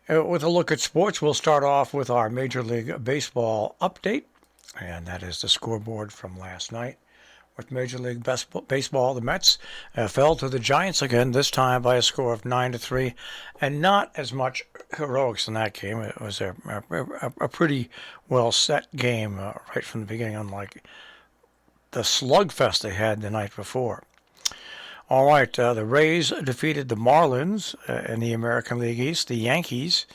With a look at sports, we'll start off with our Major League Baseball update, and that is the scoreboard from last night. With Major League Baseball, the Mets fell to the Giants again, this time by a score of 9-3, and not as much heroics in that game. It was a pretty well-set game right from the beginning, unlike the slugfest they had the night before. All right, the Rays defeated the Marlins in the American League East. The Yankees,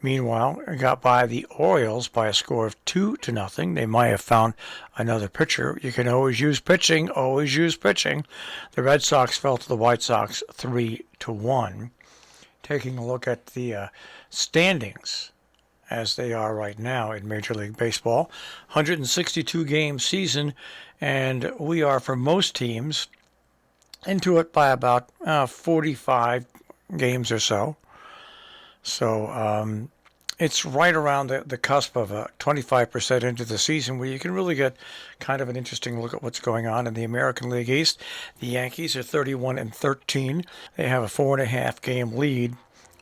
meanwhile, got by the Orioles by a score of 2-0. They might have found another pitcher. You can always use pitching, always use pitching. The Red Sox fell to the White Sox 3-1. Taking a look at the standings as they are right now in Major League Baseball. 162-game season, and we are, for most teams, into it by about 45 games or so. So it's right around the cusp of 25% into the season where you can really get kind of an interesting look at what's going on in the American League East. The Yankees are 31-13. They have a 4.5-game lead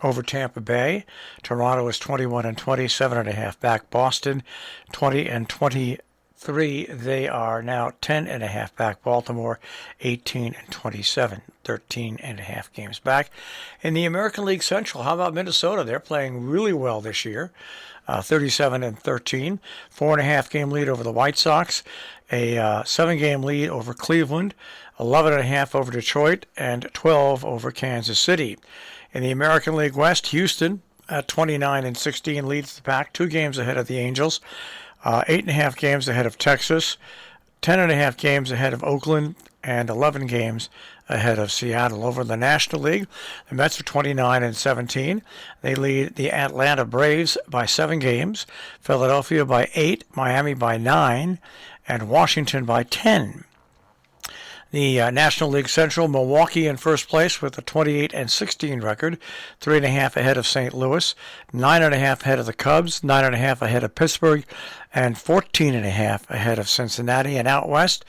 over Tampa Bay. Toronto is 21-20, 7.5 back. Boston 20-23. They are now 10.5 back. Baltimore 18-27, 13.5 games back. In the American League Central, how about Minnesota? They're playing really well this year. 37-13, 4.5-game lead over the White Sox, a 7-game lead over Cleveland, 11.5 over Detroit, and 12 over Kansas City. In the American League West, Houston at 29-16 leads the pack, 2 games ahead of the Angels. 8.5 games ahead of Texas, 10.5 games ahead of Oakland, and 11 games ahead of Seattle. Over in the National League, the Mets are 29-17. They lead the Atlanta Braves by 7 games, Philadelphia by 8, Miami by 9, and Washington by 10. The National League Central, Milwaukee in first place with a 28-16 record, 3.5 ahead of St. Louis, 9.5 ahead of the Cubs, 9.5 ahead of Pittsburgh, and 14.5 ahead of Cincinnati. And out west,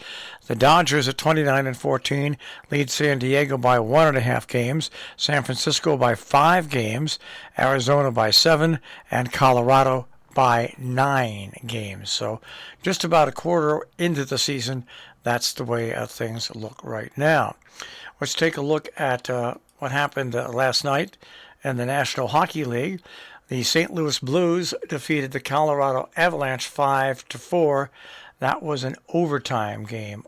the Dodgers at 29-14 lead San Diego by 1.5 games, San Francisco by 5 games, Arizona by 7, and Colorado by 9 games. So just about a quarter into the season, that's the way things look right now. Let's take a look at what happened last night in the National Hockey League. The St. Louis Blues defeated the Colorado Avalanche 5-4. That was an overtime game.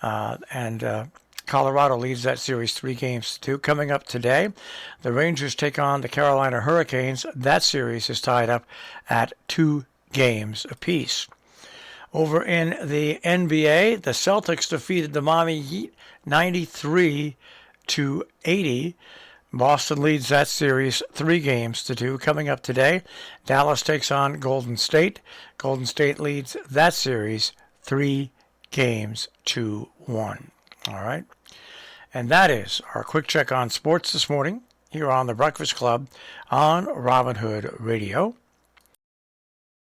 And Colorado leads that series 3-2. Coming up today, the Rangers take on the Carolina Hurricanes. That series is tied up at 2 games apiece. Over in the NBA, the Celtics defeated the Miami Heat 93-80. Boston leads that series 3-2. Coming up today, Dallas takes on Golden State. Golden State leads that series 3-1. All right. And that is our quick check on sports this morning here on the Breakfast Club on Robin Hood Radio.